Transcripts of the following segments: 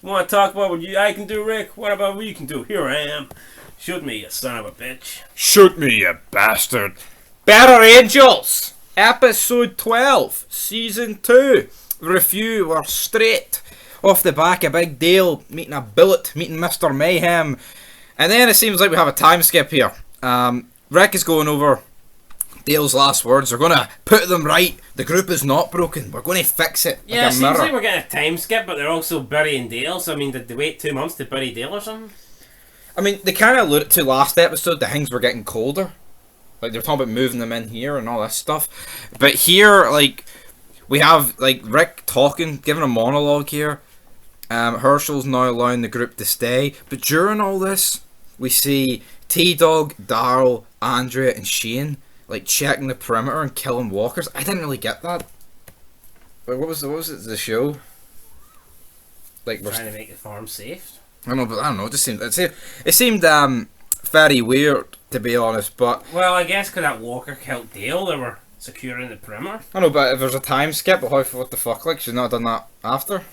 You want to talk about what I can do, Rick? What about what you can do? Here I am. Shoot me, you son of a bitch. Shoot me, you bastard. Better Angels, episode 12, season 2. Review, we're straight off the back of Big Dale meeting a bullet, meeting Mr. Mayhem. And then it seems like we have a time skip here. Rick is going over Dale's last words. We're going to put them right. The group is not broken. We're going to fix it. Yeah, it seems like we're getting a time skip, but they're also burying Dale. So, I mean, did they wait 2 months to bury Dale or something? I mean, they kind of alluded to last episode that things were getting colder. Like, they were talking about moving them in here and all this stuff. But here, like, we have, like, Rick talking, giving a monologue here. Herschel's now allowing the group to stay. But during all this, we see T-Dog, Daryl, Andrea, and Shane, like, checking the perimeter and killing walkers. I didn't really get that. Like, what was it, the show? Like, we're trying to make the farm safe. I don't know. It just seemed it seemed very weird, to be honest. But well, I guess because that walker killed Dale, they were securing the perimeter. I know, but if there's a time skip, what the fuck? Like, she's not done that after.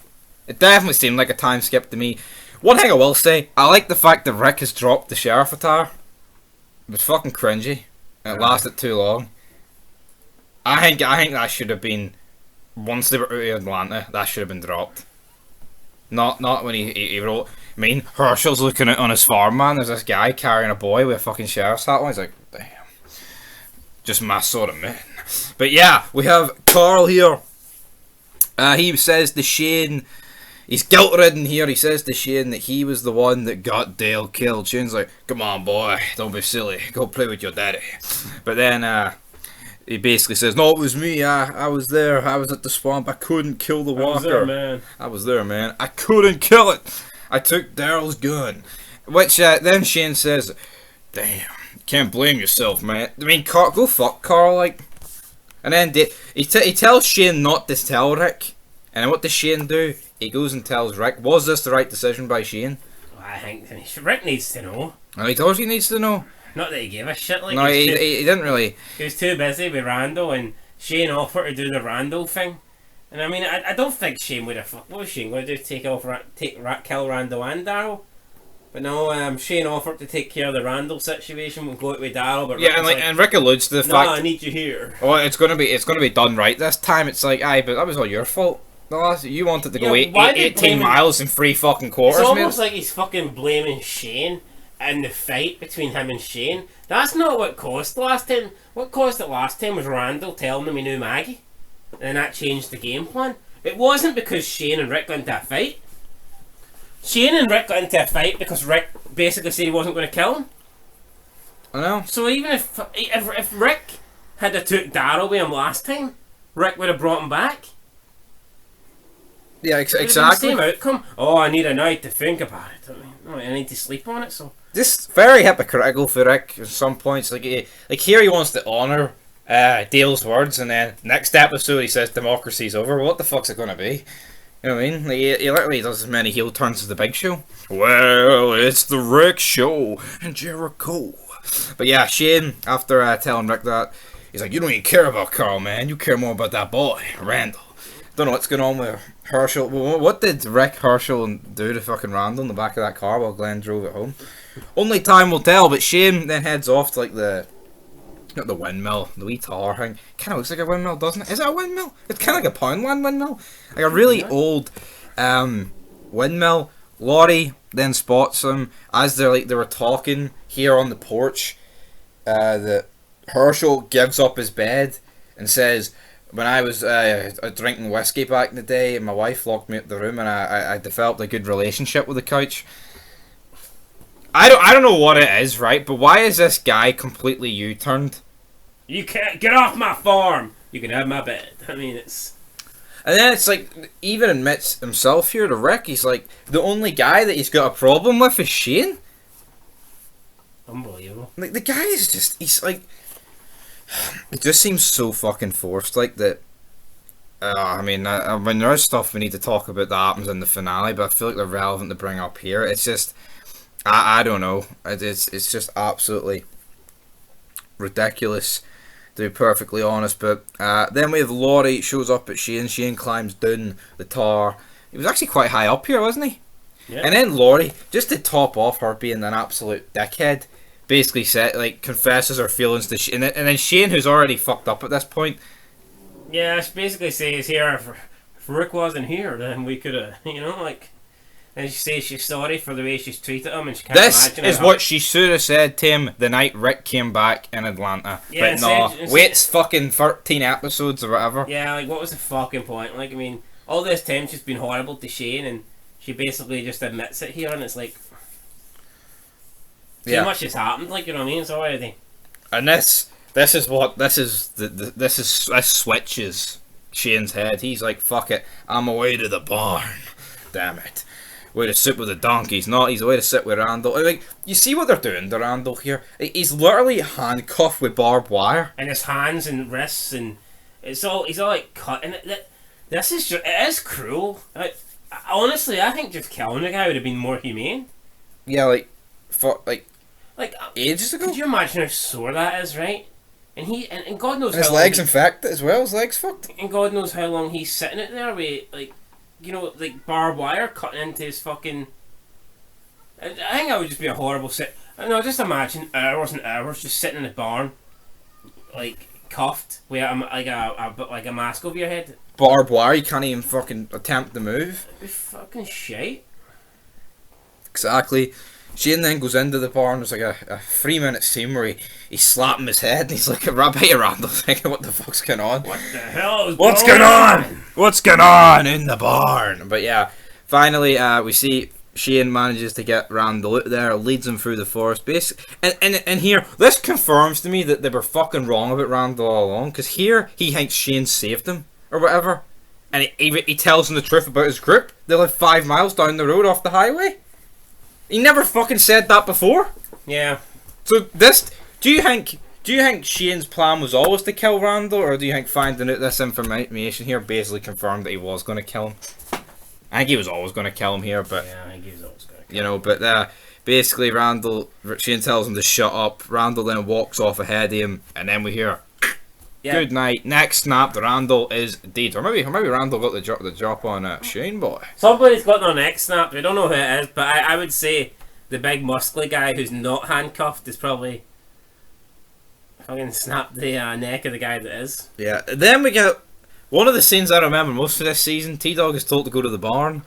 It definitely seemed like a time skip to me. One thing I will say, I like the fact that Rick has dropped the sheriff attire. It was fucking cringy. It lasted too long. I think that should have been, once they were out of Atlanta, that should have been dropped. Not when he wrote. I mean, Herschel's looking out on his farm, man. There's this guy carrying a boy with a fucking sheriff's hat on. He's like, damn. Just my sort of man. But yeah, we have Carl here. He says to Shane, he's guilt-ridden here. He says to Shane that he was the one that got Dale killed. Shane's like, come on, boy. Don't be silly. Go play with your daddy. But then, he basically says, no, it was me. I was there. I was at the swamp. I couldn't kill the walker. I was there, man. I couldn't kill it. I took Daryl's gun. Which, then Shane says, damn, can't blame yourself, man. I mean, go fuck Carl, like. And then he tells Shane not to tell Rick. And then what does Shane do? He goes and tells Rick. Was this the right decision by Shane? Well, I think Rick needs to know. Oh, he does. He needs to know. Not that he gave a shit. Like, no, he didn't really. He was too busy with Randall, and Shane offered to do the Randall thing. And I mean, I don't think Shane would have. What was Shane going to do? Kill Randall and Daryl? But no, Shane offered to take care of the Randall situation and go out with Daryl. But yeah, and Rick alludes to the fact. I need you here. Oh, it's gonna be done right this time. It's like, aye, but that was all your fault. You wanted to go 18 miles in 3 fucking quarters. It's almost like he's fucking blaming Shane and the fight between him and Shane. That's not what caused the last time. What caused it last time was Randall telling him he knew Maggie. And that changed the game plan. It wasn't because Shane and Rick got into a fight. Shane and Rick got into a fight because Rick basically said he wasn't going to kill him. I know. So even if Rick had to took Daryl with him last time, Rick would have brought him back. Yeah, exactly. Same outcome. Oh, I need a night to think about it. I need to sleep on it. So just very hypocritical for Rick at some points. Like here, he wants to honour Dale's words, and then next episode he says democracy's over. What the fuck's it gonna be? You know what I mean? Like, he literally does as many heel turns as the Big Show. Well, it's the Rick Show and Jericho. But yeah, Shane, after telling Rick that, he's like, you don't even care about Carl, man. You care more about that boy, Randall. Don't know what's going on with Herschel. What did Rick, Herschel do to fucking Randall in the back of that car while Glenn drove it home? Only time will tell. But Shane then heads off to like not the windmill, the wee tower thing. Kind of looks like a windmill, doesn't it? Is it a windmill? It's kind of like a Poundland windmill, like a really old windmill. Laurie then spots him as they were talking here on the porch. That Herschel gives up his bed and says, when I was drinking whiskey back in the day, my wife locked me out the room, and I developed a good relationship with the couch. I don't know what it is, right? But why is this guy completely U-turned? You can't get off my farm. You can have my bed. I mean, it's. And then it's like, even admits himself here to Rick. He's like, the only guy that he's got a problem with is Shane. Unbelievable. Like, the guy is just, he's like, it just seems so fucking forced, like that. I mean, there's stuff we need to talk about that happens in the finale, but I feel like they're relevant to bring up here. It's just, I don't know. It's just absolutely ridiculous, to be perfectly honest. But then we have Laurie shows up at Shane. Shane climbs down the tower. He was actually quite high up here, wasn't he? Yeah. And then Laurie, just to top off her being an absolute dickhead, basically said, like, confesses her feelings to Shane, and then Shane, who's already fucked up at this point. Yeah, she basically says here, if Rick wasn't here, then we could have, like. And she says she's sorry for the way she's treated him, and she can't imagine. This is what she should have said to him the night Rick came back in Atlanta. Yeah, but no, waits fucking 13 episodes or whatever. Yeah, like, what was the fucking point? Like, I mean, all this time she's been horrible to Shane, and she basically just admits it here, and it's like, too much has happened, like, you know what I mean? It's already. And this switches Shane's head. He's like, fuck it, I'm away to the barn. Damn it. Way to sit with the donkeys. No, he's away to sit with Randall. Like, you see what they're doing to Randall here? He's literally handcuffed with barbed wire. And his hands and wrists, and he's all like cut. And it is cruel. Honestly, I think just killing the guy would have been more humane. Yeah, like ages ago. Could you imagine how sore that is, right? And and God knows his how legs long infected as well. His legs fucked. And God knows how long he's sitting it there with, like, like barbed wire cutting into his fucking. I think that would just be a horrible sit. No, just imagine hours and hours just sitting in a barn, like cuffed with a mask over your head. Barbed wire. You can't even fucking attempt to move. It'd be fucking shite. Exactly. Shane then goes into the barn. There's like a 3-minute scene where he's slapping his head and he's like, Rabbi Randall, thinking, what the fuck's going on? What the hell is What's going on? What's going on in the barn? But yeah, finally we see Shane manages to get Randall out there, leads him through the forest base. And here, this confirms to me that they were fucking wrong about Randall all along, because here he thinks Shane saved him, or whatever. And he tells him the truth about his group. They live 5 miles down the road off the highway. He never fucking said that before. Yeah. So this, do you think Shane's plan was always to kill Randall, or do you think finding out this information here basically confirmed that he was going to kill him? I think he was always going to kill him here, but yeah, I think he was always going to kill him. But basically Shane tells him to shut up. Randall then walks off ahead of him, and then we hear, good night. Next snap, Randall is dead. Or maybe Randall got the drop on Shane, boy. Somebody's got their neck snapped. We don't know who it is, but I would say the big muscly guy who's not handcuffed is probably fucking snapped the neck of the guy that is. Yeah. Then we get one of the scenes I remember most of this season. T-Dog is told to go to the barn.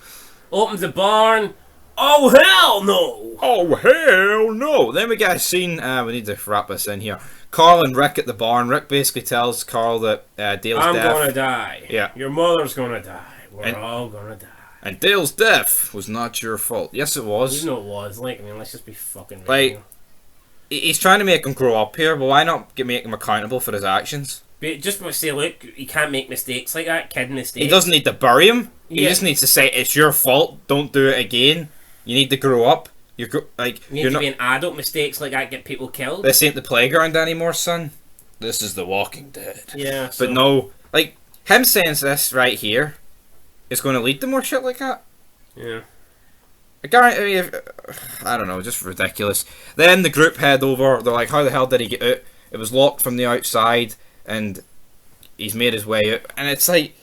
Opens the barn. Oh hell no! Oh hell no! Then we get a scene. We need to wrap this in here. Carl and Rick at the barn. Rick basically tells Carl that Dale's death. I'm gonna die. Yeah. Your mother's gonna die. We're all gonna die. And Dale's death was not your fault. Yes, it was. You know it was. Like, I mean, let's just be fucking real. Like, he's trying to make him grow up here, but why not make him accountable for his actions? But just to say, look, you can't make mistakes like that. Kid mistakes. He doesn't need to bury him. He Yeah. just needs to say, it's your fault. Don't do it again. You need to grow up. You need to be an adult. Mistakes like that get people killed. This ain't the playground anymore, son. This is The Walking Dead. Yeah. But no, like, him saying this right here is going to lead to more shit like that. Yeah. I don't know, just ridiculous. Then the group head over. They're like, how the hell did he get out? It was locked from the outside, and he's made his way out. And it's like,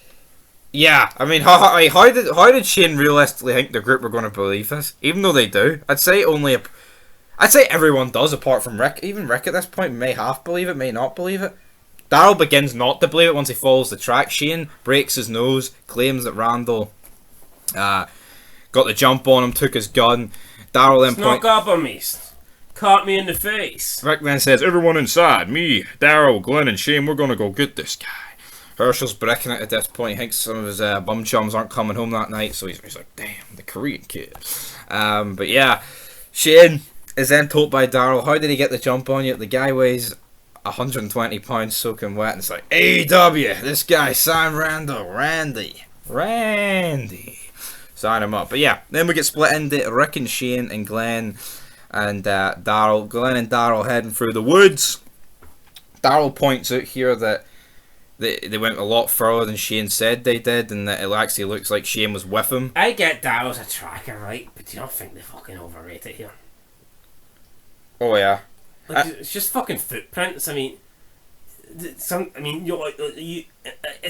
yeah, I mean, how did Shane realistically think the group were going to believe this? Even though they do, I'd say everyone does, apart from Rick. Even Rick at this point may half believe it, may not believe it. Daryl begins not to believe it once he follows the track. Shane breaks his nose, claims that Randall got the jump on him, took his gun. Daryl then snuck up on me, caught me in the face. Rick then says, everyone inside, me, Daryl, Glenn and Shane, we're going to go get this guy. Herschel's breaking it at this point. He thinks some of his bum chums aren't coming home that night, so he's like, damn, the Korean kid. But yeah, Shane is then told by Daryl, how did he get the jump on you? The guy weighs 120 pounds soaking wet, and it's like, AEW, this guy, Sam Randall, Randy. Sign him up. But yeah, then we get split into Rick and Shane and Glenn and Daryl. Glenn and Daryl heading through the woods. Daryl points out here that they went a lot further than Shane said they did, and that it actually looks like Shane was with him. I get Daryl's a tracker, right? But do you not think they fucking overrate it here? Oh yeah. Like, it's just fucking footprints. I mean, it's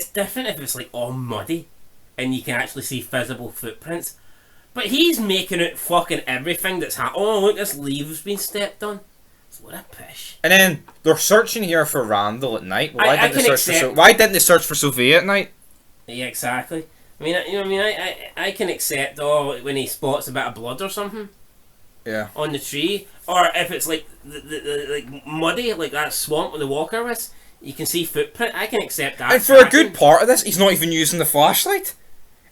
different if it's like all muddy and you can actually see visible footprints. But he's making it fucking everything that's happening. Oh, look, this leave's been stepped on. What a pish. And then they're searching here for Randall at night. Why I didn't they search for Sophia at night? Yeah, exactly. I mean, I can accept when he spots a bit of blood or something. Yeah. On the tree, or if it's like like muddy, like that swamp where the walker was, you can see footprint. I can accept that. And for a good part of this, he's not even using the flashlight.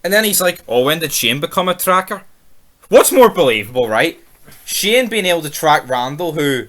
And then he's like, "Oh, when did Shane become a tracker?" What's more believable, right? Shane being able to track Randall, who,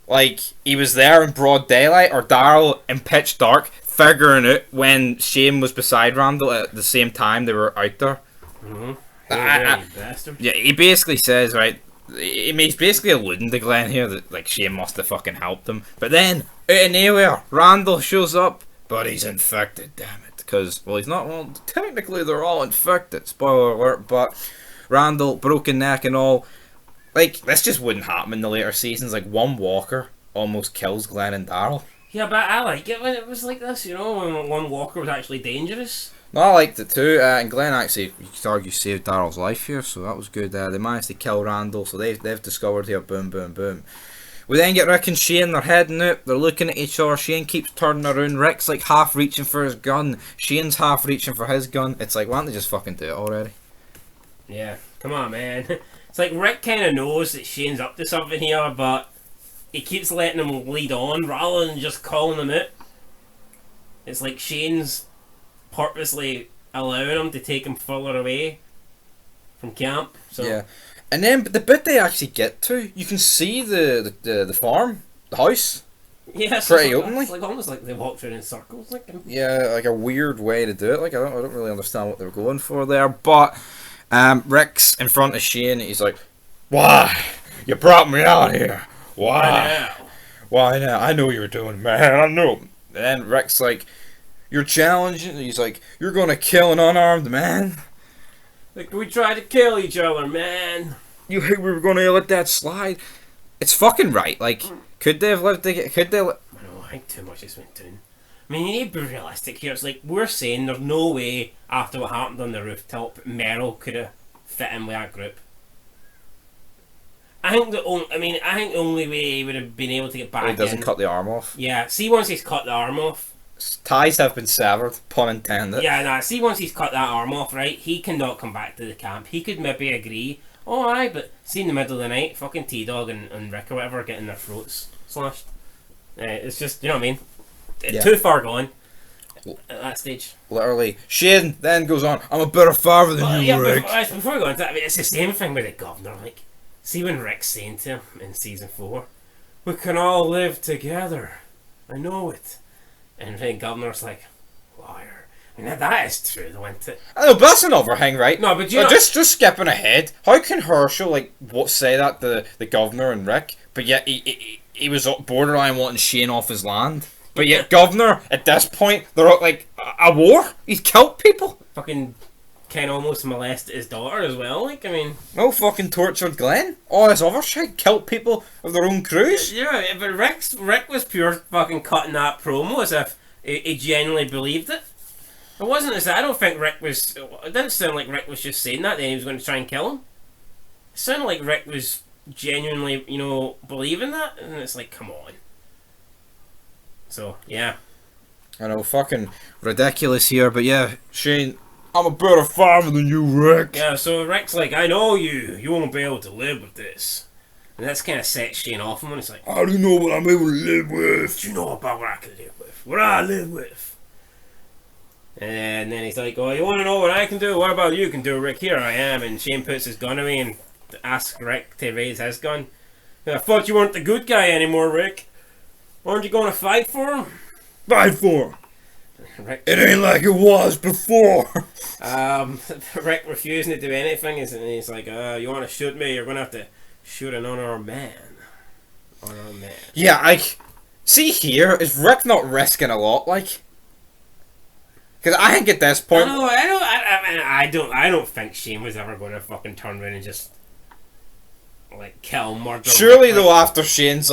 like, he was there in broad daylight, or Daryl in pitch dark, figuring out when Shane was beside Randall at the same time they were out there. Mm-hmm. Bastard. Yeah, he basically says, right, he's basically alluding to Glenn here that, like, Shane must have fucking helped him. But then, out of nowhere, Randall shows up, but he's infected, damn it. Because, well, he's not, well, technically they're all infected, spoiler alert, but Randall, broken neck and all. Like, this just wouldn't happen in the later seasons. Like, one walker almost kills Glenn and Daryl. Yeah, but I like it when it was like this, you know, when one walker was actually dangerous. No, I liked it too, and Glenn actually, you could argue, saved Daryl's life here, so that was good. They managed to kill Randall, so they've discovered here, boom, boom, boom. We then get Rick and Shane, they're heading out, they're looking at each other, Shane keeps turning around, Rick's like half reaching for his gun, Shane's half reaching for his gun. It's like, why don't they just fucking do it already? Yeah, come on, man. It's like Rick kind of knows that Shane's up to something here, but he keeps letting him lead on rather than just calling him out. It's like Shane's purposely allowing him to take him further away from camp. So yeah, and then the bit they actually get to, you can see the farm, the house. Yeah, pretty openly. It's like almost like they walked around in circles, like. Yeah, like a weird way to do it. Like I don't really understand what they're going for there, but Rick's in front of Shane. He's like, "Why? You brought me out here? Why? Why now? I know what you're doing, man. I know." And then Rick's like, "You're challenging." He's like, "You're gonna kill an unarmed man." Like, we tried to kill each other, man. You think we were gonna let that slide? It's fucking right. Like, could they have lived together? Could they? I know. I think too much has went down. I mean, you need to be realistic here. It's like we're saying there's no way after what happened on the rooftop, Merrill could have fit in with that group. I think the only way he would have been able to get back. He doesn't cut the arm off. Yeah. See, once he's cut the arm off. Ties have been severed, pun intended. Yeah, nah, see, once he's cut that arm off, right, he cannot come back to the camp. He could maybe agree, oh, aye, but see in the middle of the night, fucking T-Dog and Rick or whatever getting their throats slashed. It's just, you know what I mean? Yeah. Too far gone at that stage. Literally. Shane then goes on, "I'm a better father than you, Rick." Before we go into that, I mean, it's the same thing with the governor. Like, see when Rick's saying to him in season 4, "We can all live together. I know it." And the governor's like, "Liar." I mean, that is true, though, isn't it? I know, but that's another thing, right? No, but you know, just skipping ahead. How can Herschel say that to the governor and Rick, but yet he was borderline wanting Shane off his land? But yet governor at this point, they're like a war. He's killed people. Fucking kind of almost molested his daughter as well. Like, I mean, no fucking tortured Glenn. All this other shit, killed people of their own crews. Yeah, but Rick was pure fucking cutting that promo as if he genuinely believed it. It wasn't as I don't think Rick was. It didn't sound like Rick was just saying that then he was going to try and kill him. It sounded like Rick was genuinely, you know, believing that, and it's like, come on. So yeah, I know, fucking ridiculous here, but yeah, Shane, "I'm a better father than you, Rick." Yeah, so Rick's like, "I know you. You won't be able to live with this." And that's kind of sets Shane off him when it's like, "How do you know what I'm able to live with?" "Do you know about what I can live with? What I live with?" And then he's like, "Oh, you want to know what I can do? What about you can do, Rick? Here I am." And Shane puts his gun away and asks Rick to raise his gun. "I thought you weren't the good guy anymore, Rick. Aren't you going to fight for him?" "Fight for him? Rick, it ain't like it was before." Rick refusing to do anything, and he's like, "You want to shoot me? You're going to have to shoot an unarmed man." Unarmed man. Yeah, see here, is Rick not risking a lot, like? Because I think at this point, I don't think Shane was ever going to fucking turn around and just like kill, murder. Surely Rick, though, after Shane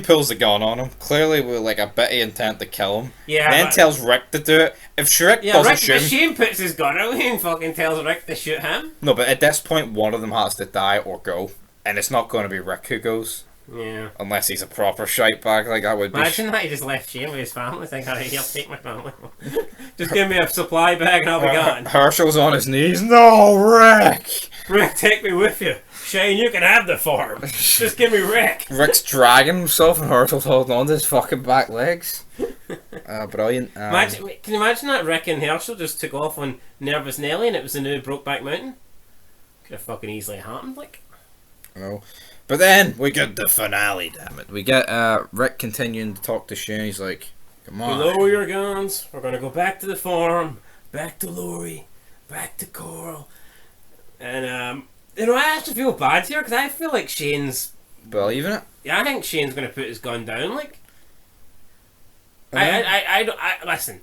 pulls the gun on him, clearly with like a bit of intent to kill him. Yeah, Then but, tells Rick to do it. If Rick doesn't shoot him, Shane puts his gun away and fucking tells Rick to shoot him. no, but at this point, one of them has to die or go, and it's not going to be Rick who goes. Yeah. Unless he's a proper shite bag, like that would be. Imagine that he just left Shane with his family. Think, alright, he'll take my family. Just give me a supply bag and I'll be gone. Herschel's on his knees. No, Rick! Rick, take me with you. Shane, you can have the farm. Just give me Rick. Rick's dragging himself and Herschel's holding on to his fucking back legs. Brilliant. Can you imagine that Rick and Herschel just took off on Nervous Nelly and it was the new Brokeback Mountain? Could have fucking easily happened, like. No. But then we get the finale, damn it. We get Rick continuing to talk to Shane. He's like, come on. Lower your guns. We're going to go back to the farm. Back to Lori. Back to Coral. And, I actually feel bad here because I feel like Shane's... Believing it? Yeah, I think Shane's going to put his gun down, like. Listen.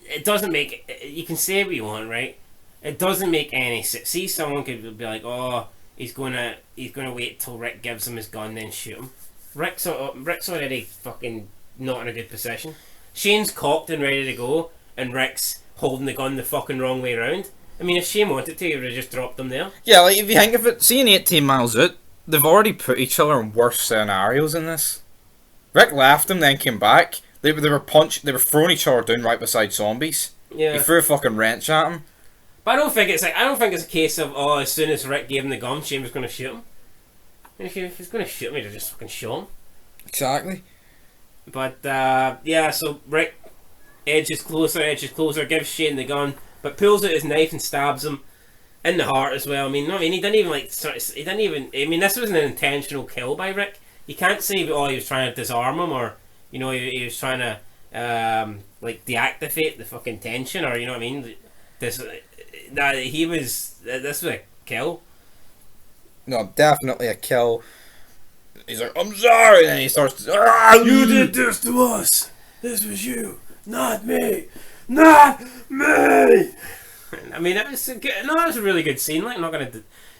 It doesn't make... You can say what you want, right? It doesn't make any sense. See, someone could be like, oh... He's gonna wait till Rick gives him his gun, then shoot him. Rick's already fucking not in a good position. Shane's cocked and ready to go, and Rick's holding the gun the fucking wrong way around. I mean, if Shane wanted to, he would have just dropped them there. Yeah, like if you think of it, seeing 18 miles out, they've already put each other in worse scenarios in this. Rick left him, then came back. They were throwing each other down right beside zombies. Yeah. He threw a fucking wrench at him. But I don't think it's a case of as soon as Rick gave him the gun, Shane was going to shoot him. If he's going to shoot him, he'd just fucking shoot him. Exactly. But so Rick edges closer, gives Shane the gun, but pulls out his knife and stabs him in the heart as well. I mean, he didn't even this was an intentional kill by Rick. You can't say he was trying to disarm him or he was trying to deactivate the fucking tension or what I mean. This was a kill. No, definitely a kill. He's like, I'm sorry, and he starts. You did this to us. This was you, not me, not me. I mean, it was a really good scene. Like, I'm not gonna.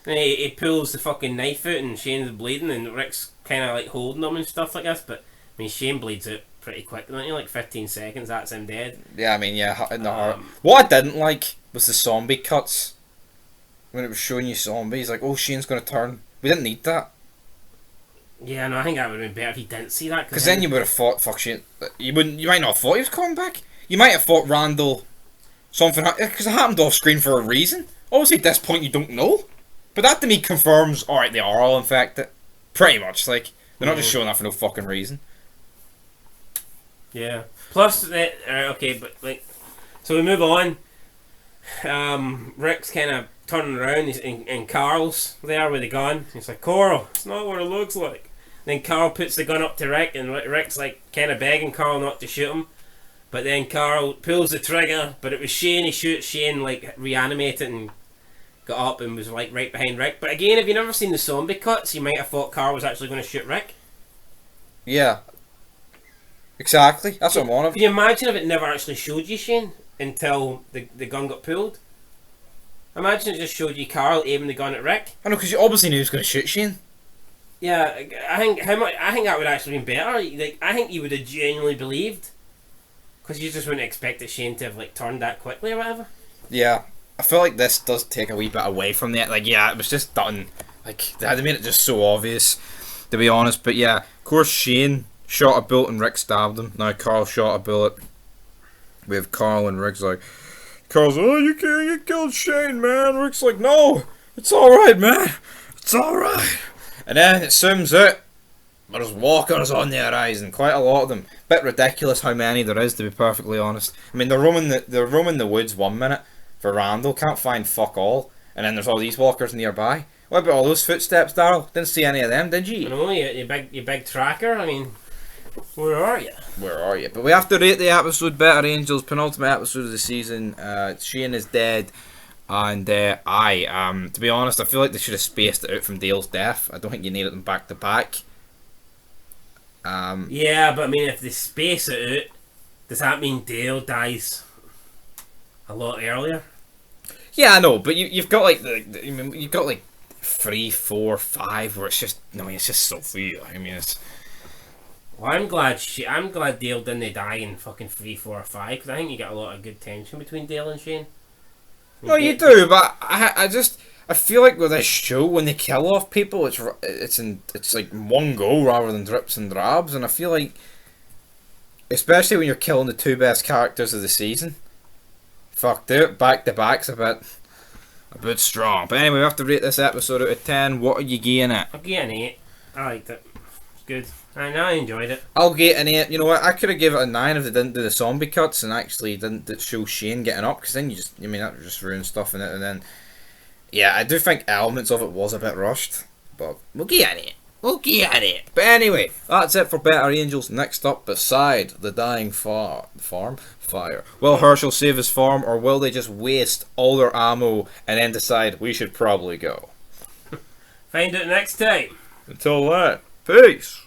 He pulls the fucking knife out, and Shane's bleeding, and Rick's kind of like holding him and stuff like this. But I mean, Shane bleeds out pretty quick, don't you? Like 15 seconds, that's him dead. Yeah, I mean, yeah, in the heart. What I didn't like was the zombie cuts. When it was showing you zombies, like, oh, Shane's gonna turn. We didn't need that. Yeah, no, I think that would have been better if you didn't see that. Because then you would have thought, fuck Shane. You might not have thought he was coming back. You might have thought Randall, something, because it happened off screen for a reason. Obviously, at this point, you don't know. But that to me confirms, alright, they are all infected. Pretty much, like, they're not just showing that for no fucking reason. Yeah. Plus, okay, but like, so we move on. Rick's kind of turning around, and Carl's there with the gun. He's like, Coral, it's not what it looks like. Then Carl puts the gun up to Rick, and Rick's like kind of begging Carl not to shoot him. But then Carl pulls the trigger, but it was Shane. He shoots Shane, like reanimated and got up and was like right behind Rick. But again, if you've never seen the zombie cuts, you might have thought Carl was actually going to shoot Rick. Yeah. Exactly. That's what I'm on. Can you imagine if it never actually showed you Shane until the gun got pulled? Imagine it just showed you Carl aiming the gun at Rick. I know, because you obviously knew he was going to shoot Shane. Yeah, I think that would actually been better. Like, I think you would have genuinely believed, because you just wouldn't expect that Shane to have like turned that quickly or whatever. Yeah, I feel like this does take a wee bit away from that. Like, yeah, it was just done. Like, they made it just so obvious, to be honest. But yeah, of course, Shane shot a bullet and Rick stabbed him. Now Carl shot a bullet. We have Carl and Rick's like, Carl's like, oh, you killed Shane, man. Rick's like, no, it's alright, man. It's alright. And then it zooms out. There's walkers on the horizon, quite a lot of them. Bit ridiculous how many there is, to be perfectly honest. I mean, they're roaming the woods 1 minute for Randall, can't find fuck all. And then there's all these walkers nearby. What about all those footsteps, Daryl? Didn't see any of them, did you? I know, you big tracker. I mean, where are you? Where are you? But we have to rate the episode Better Angels, penultimate episode of the season. Shane is dead. And to be honest, I feel like they should have spaced it out from Dale's death. I don't think you needed them back to back. Yeah, but I mean, if they space it out, does that mean Dale dies a lot earlier? Yeah, I know, but you've got like you've got like 3, 4, 5, where it's just, I mean, it's just so few. I mean, it's. Well, I'm glad Dale didn't die in fucking 3, 4, or 5 because I think you get a lot of good tension between Dale and Shane. No, you do, but I feel like with this show, when they kill off people, it's like one go rather than drips and drabs, and I feel like, especially when you're killing the 2 best characters of the season, fuck, do it back to back's a bit strong. But anyway, we have to rate this episode out of 10. What are you giving it? I'll give it an 8. I liked it. It's good. I enjoyed it. I'll give it an 8. You know what? I could have given it a 9 if they didn't do the zombie cuts and actually didn't show Shane getting up, because then that just ruined stuff in it. And then, yeah, I do think elements of it was a bit rushed, but we'll give it an 8. But anyway, that's it for Better Angels. Next up, beside the dying fire. Will Herschel save his farm, or will they just waste all their ammo and then decide we should probably go? Find out next time. Until then, peace.